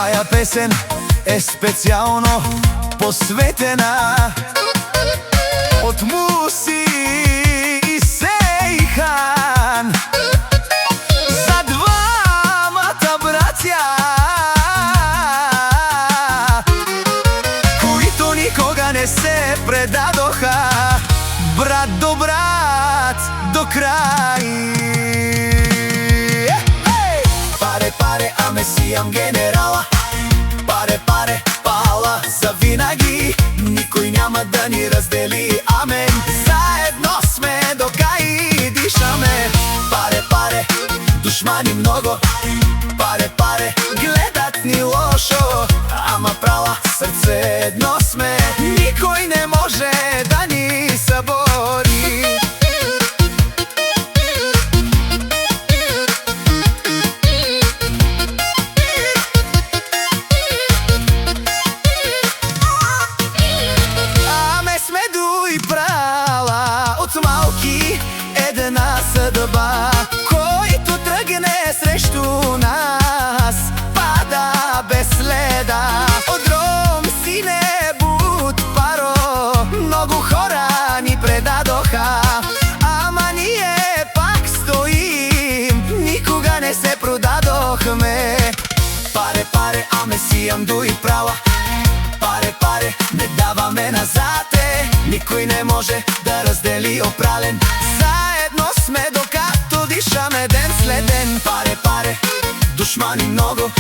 Таја песен е специјално посветена од Муси и Сејхан за двамата браќа кои никога не се предадоха, брат до брат до крај. Паре, паре, аме си јам генерала. Паре, паре, пала за винаги, никој няма да ни раздели, амен. Заедно сме до кај дишаме. Паре, паре, душмани много. Паре, паре, гледат ни лошо, ама права срце едно сме, никој не може да ни събори. Аме сме дуи прала од малки една съдба, който тръгне срещу нас пада без следа. Одром си не буд паро, много хора ни предадоха, ама ние пак стоим, никога не се продадохме. Паре, паре, аме си јам дуи права. Паре, паре, не даваме назад, никој не може да раздели опрален. Заедно сме докато дишаме ден след ден. Паре, паре, душмани много.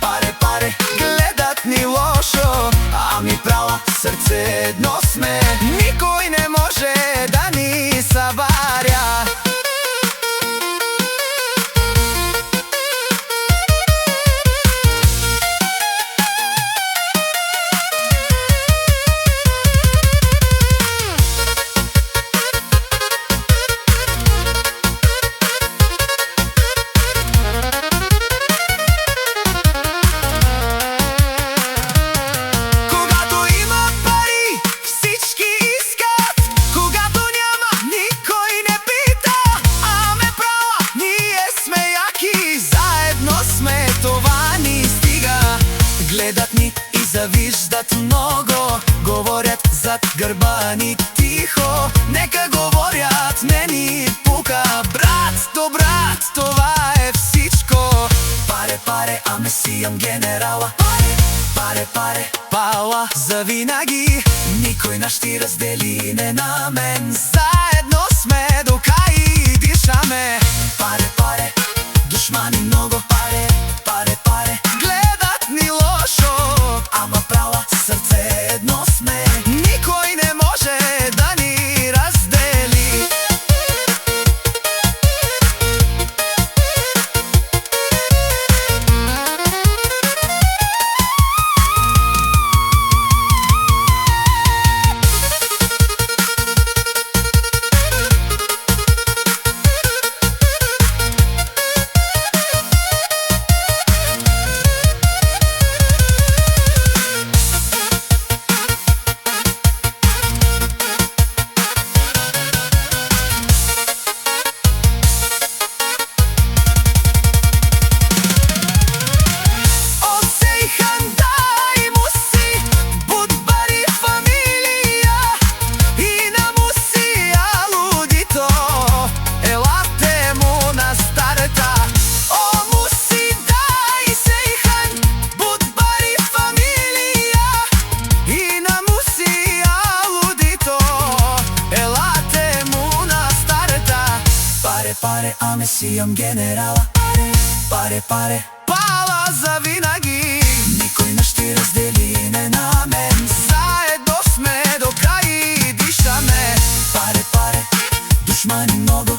Паре, паре, гледат ни лошо, ами права срце едно сме, никој не може да ни събаря. Гледат ни и завиждат много, говорят зад гърба ни тихо. Нека говорят, не ни пука, брат до брат, това е всичко. Паре, паре, аме си јам генерала. Паре, паре, пала за винаги, никој наш ти раздели не на мен. Заедно сме до кај дишаме. Паре, паре, душмани много. Паре, паре, паре, гледат ни лошо, ама права срце едно сме, никој не може да ни раздели. Паре, аме си јам генерала. Паре, паре, пала за винаги, никој наш ти раздели не на мен. Заедно сме до кај дишаме. Паре, паре, душмани много.